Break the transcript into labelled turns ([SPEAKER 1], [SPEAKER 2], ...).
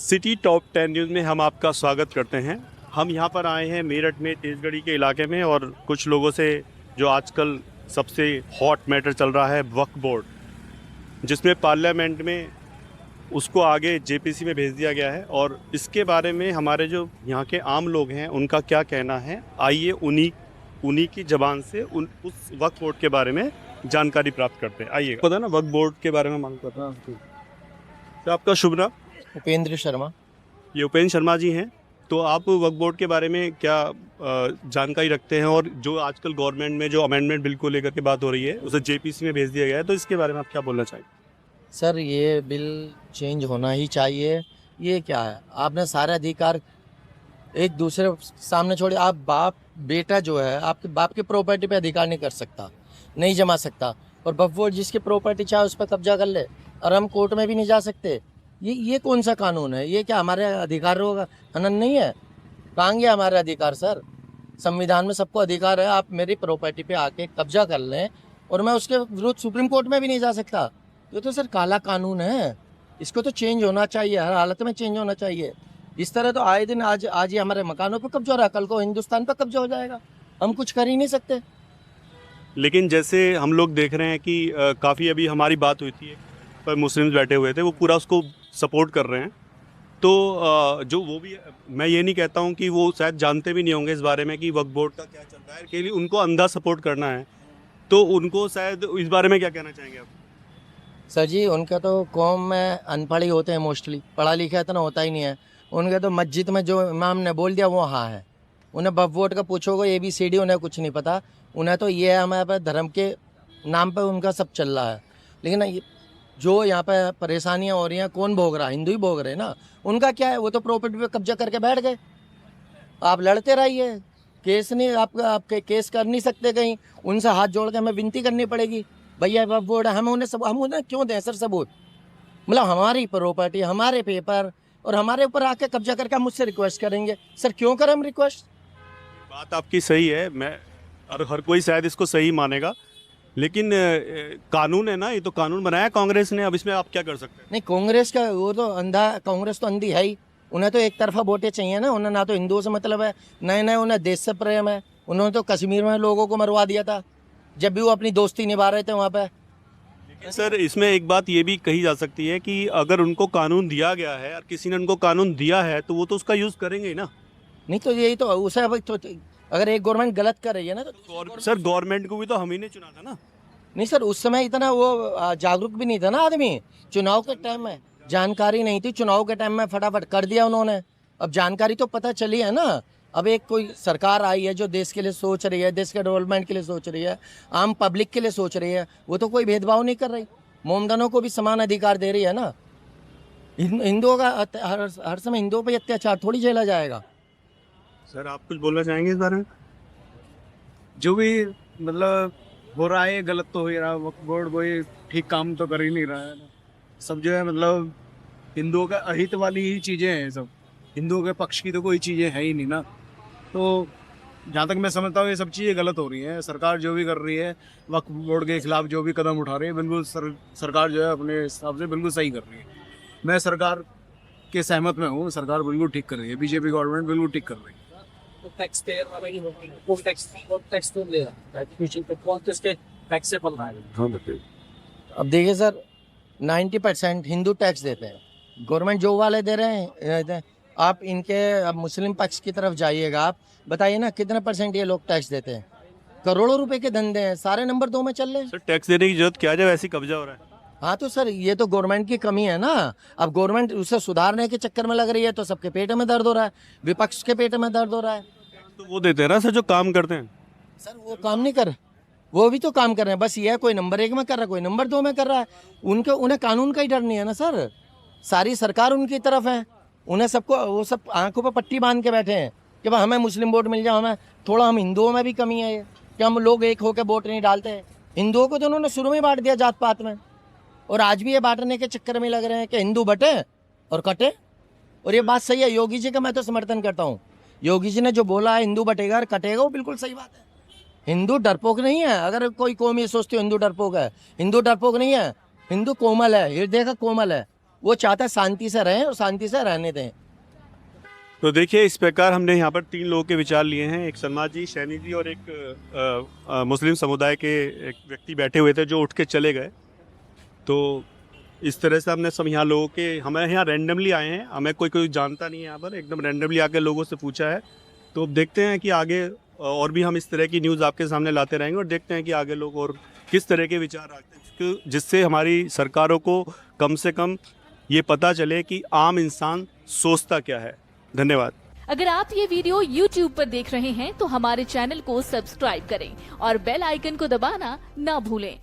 [SPEAKER 1] City top 10 news में हम आपका स्वागत करते हैं। हम यहाँ पर आए हैं मेरठ में तेजगढ़ी के इलाके में और कुछ लोगों से जो आजकल सबसे हॉट मैटर चल रहा है वक्फ बोर्ड, जिसमें पार्लियामेंट में उसको आगे जेपीसी में भेज दिया गया है और इसके बारे में हमारे जो यहाँ के आम लोग हैं उनका क्या कहना है, आइए उन्हीं की ज़बान से उस वक्फ बोर्ड के बारे में जानकारी प्राप्त करते हैं। आइए, पता ना वक्फ बोर्ड के बारे में मालूम करते हैं। तो आपका शुभ नाम?
[SPEAKER 2] उपेंद्र शर्मा।
[SPEAKER 1] ये उपेंद्र शर्मा जी हैं। तो आप वक्फ बोर्ड के बारे में क्या जानकारी रखते हैं, और जो आजकल गवर्नमेंट में जो अमेंडमेंट बिल को लेकर के बात हो रही है उसे जेपीसी में भेज दिया गया है, तो इसके बारे में आप क्या बोलना चाहेंगे?
[SPEAKER 2] सर, ये बिल चेंज होना ही चाहिए। ये क्या है, आपने सारे अधिकार एक दूसरे सामने छोड़े। आप बाप बेटा जो है आपके बाप की प्रॉपर्टी पे अधिकार नहीं कर सकता, नहीं जमा सकता, और वक्फ बोर्ड जिसकी प्रॉपर्टी चाहे उस पर कब्जा कर ले, और हम कोर्ट में भी नहीं जा सकते। ये कौन सा कानून है? ये क्या हमारे अधिकारों का हनन नहीं है? कहाँ गया हमारे अधिकार सर? संविधान में सबको अधिकार है, आप मेरी प्रॉपर्टी पे आके कब्जा कर लें और मैं उसके विरुद्ध सुप्रीम कोर्ट में भी नहीं जा सकता। ये तो सर काला कानून है, इसको तो चेंज होना चाहिए, हर हालत में चेंज होना चाहिए। इस तरह तो आए दिन आज ही हमारे मकानों पर कब्जा हो रहा है, कल को हिंदुस्तान पर कब्जा हो जाएगा, हम कुछ कर ही नहीं सकते।
[SPEAKER 1] लेकिन जैसे हम लोग देख रहे हैं कि काफ़ी अभी हमारी बात हुई थी पर मुस्लिम्स बैठे हुए थे, वो पूरा उसको सपोर्ट कर रहे हैं। तो जो वो भी, मैं ये नहीं कहता हूँ कि वो शायद जानते भी नहीं होंगे इस बारे में कि वक्फ बोर्ड का क्या चल रहा है, कि उनको अंधा सपोर्ट करना है, तो उनको शायद इस बारे में क्या कहना चाहेंगे आप?
[SPEAKER 2] सर जी, उनका तो कौम में अनपढ़ ही होते हैं, मोस्टली पढ़ा लिखा इतना होता ही नहीं है। उनके तो मस्जिद में जो इमाम ने बोल दिया वो हाँ है। उन्हें वक्फ बोर्ड का पूछोगे ABCD, उन्हें कुछ नहीं पता। उन्हें तो ये है हमारे पास धर्म के नाम पर उनका सब चल रहा है। लेकिन जो यहाँ पे परेशानियाँ हो रही हैं, कौन भोग रहा है? हिंदू ही भोग रहे हैं ना। उनका क्या है, वो तो प्रॉपर्टी पे कब्जा करके बैठ गए। आप लड़ते रहिए, केस नहीं, आपके केस कर नहीं सकते कहीं। उनसे हाथ जोड़ के हमें विनती करनी पड़ेगी, भैया वक्फ बोर्ड है, हम उन्हें क्यों दें सर सबूत? मतलब हमारी प्रॉपर्टी, हमारे पेपर, और हमारे ऊपर आके कब्जा करके हम मुझसे रिक्वेस्ट करेंगे। सर क्यों करें हम रिक्वेस्ट?
[SPEAKER 1] बात आपकी सही है, मैं और हर कोई शायद इसको सही मानेगा, लेकिन कानून है ना, ये तो कानून बनाया कांग्रेस ने, अब इसमें आप क्या कर सकते हैं?
[SPEAKER 2] नहीं, कांग्रेस का वो तो अंधा, कांग्रेस तो अंधी है ही। उन्हें तो एक तरफा वोटें चाहिए ना। उन्हें ना तो हिंदुओं से मतलब है, नए उन्हें देश से प्रेम है। उन्होंने तो कश्मीर में लोगों को मरवा दिया था जब भी वो अपनी दोस्ती निभा रहे थे वहाँ पे।
[SPEAKER 1] लेकिन सर, इसमें एक बात ये भी कही जा सकती है कि अगर उनको कानून दिया गया है और किसी ने उनको कानून दिया है तो वो तो उसका यूज़ करेंगे ही ना।
[SPEAKER 2] नहीं तो यही तो उसे अब तो अगर एक गवर्नमेंट गलत कर रही है ना तो
[SPEAKER 1] सर, गवर्नमेंट को भी तो हम ही ने चुना था ना।
[SPEAKER 2] नहीं सर, उस समय इतना वो जागरूक भी नहीं था ना आदमी। चुनाव के टाइम में जानकारी नहीं थी, चुनाव के टाइम में फटाफट कर दिया उन्होंने। अब जानकारी तो पता चली है ना। अब एक कोई सरकार आई है जो देश के लिए सोच रही है, देश के डेवलपमेंट के लिए सोच रही है, आम पब्लिक के लिए सोच रही है। वो तो कोई भेदभाव नहीं कर रही, मोमदनों को भी समान अधिकार दे रही है ना। हिंदुओं का हर समय हिंदुओं पर अत्याचार थोड़ी झेला जाएगा।
[SPEAKER 1] सर, आप कुछ बोलना चाहेंगे इस बारे में?
[SPEAKER 3] जो भी मतलब हो रहा है गलत तो हो ही रहा है। वक्फ बोर्ड कोई ठीक काम तो कर ही नहीं रहा है ना। सब जो है मतलब हिंदुओं का अहित वाली ही चीज़ें हैं, सब हिंदुओं के पक्ष की तो कोई चीज़ें है ही नहीं ना। तो जहाँ तक मैं समझता हूँ ये सब चीज़ें गलत हो रही हैं। सरकार जो भी कर रही है वक्फ बोर्ड के खिलाफ, जो भी कदम उठा रही है, बिल्कुल सरकार जो है अपने हिसाब से बिल्कुल सही कर रही है। मैं सरकार के सहमत में हूँ, सरकार बिल्कुल ठीक कर रही है, बीजेपी गवर्नमेंट बिल्कुल ठीक कर रही है।
[SPEAKER 2] अब देखिए सर, 90% हिंदू टैक्स देते हैं, गवर्नमेंट जो वाले दे रहे हैं। आप इनके अब मुस्लिम पक्ष की तरफ जाइएगा, आप बताइए ना कितने % ये लोग टैक्स देते हैं? करोड़ों रुपए के धंधे हैं, सारे नंबर 2 में चल रहे हैं।
[SPEAKER 1] सर, टैक्स देने की जरूरत क्या है जब ऐसी कब्जा हो रहा है?
[SPEAKER 2] हाँ तो सर, ये तो गवर्नमेंट की कमी है ना। अब गवर्नमेंट उसे सुधारने के चक्कर में लग रही है तो सबके पेट में दर्द हो रहा है, विपक्ष के पेट में दर्द हो रहा है।
[SPEAKER 1] तो वो देते हैं ना सर जो काम करते हैं।
[SPEAKER 2] सर वो काम नहीं कर, वो भी तो काम कर रहे हैं, बस ये है कोई नंबर 1 में कर रहा है, कोई नंबर 2 में कर रहा है। उन्हें कानून का ही डर नहीं है ना सर। सारी सरकार उनकी तरफ है, उन्हें सबको, वो सब आंखों पर पट्टी बांध के बैठे हैं कि भाई हमें मुस्लिम वोट मिल जाए, हमें थोड़ा, हम हिंदुओं में भी कमी है ये कि हम लोग एक होकर वोट नहीं डालते हैं। हिंदुओं को तो उन्होंने शुरू में बांट दिया जात पात में, और आज भी ये बांटने के चक्कर में लग रहे हैं कि हिंदू बटे और कटे। और ये बात सही है, योगी जी का मैं तो समर्थन करता हूँ। योगी जी ने जो बोला है हिंदू बटेगा और कटेगा, वो बिल्कुल सही बात है। हिंदू डरपोक नहीं है। अगर कोई कौम ये सोचती हो हिंदू डरपोक है, हिंदू डरपोक नहीं है। हिंदू कोमल है, हृदय का कोमल है। वो चाहता है शांति से रहें और शांति से रहने दें।
[SPEAKER 1] तो देखिए इस प्रकार हमने यहाँ पर 3 लोगों के विचार लिए हैं। एक शर्मा जी, सैनी जी और एक मुस्लिम समुदाय के एक व्यक्ति बैठे हुए थे जो उठ के चले गए। तो इस तरह से हमने सब यहाँ लोगों के, हमें यहाँ रैंडमली आए हैं, हमें कोई जानता नहीं है, यहाँ पर एकदम रैंडमली आके लोगों से पूछा है। तो अब देखते हैं कि आगे और भी हम इस तरह की न्यूज़ आपके सामने लाते रहेंगे और देखते हैं कि आगे लोग और किस तरह के विचार रखते हैं, जिससे हमारी सरकारों को कम से कम ये पता चले कि आम इंसान सोचता क्या है। धन्यवाद।
[SPEAKER 4] अगर आप ये वीडियो YouTube पर देख रहे हैं तो हमारे चैनल को सब्सक्राइब करें और बेल आइकन को दबाना ना भूलें।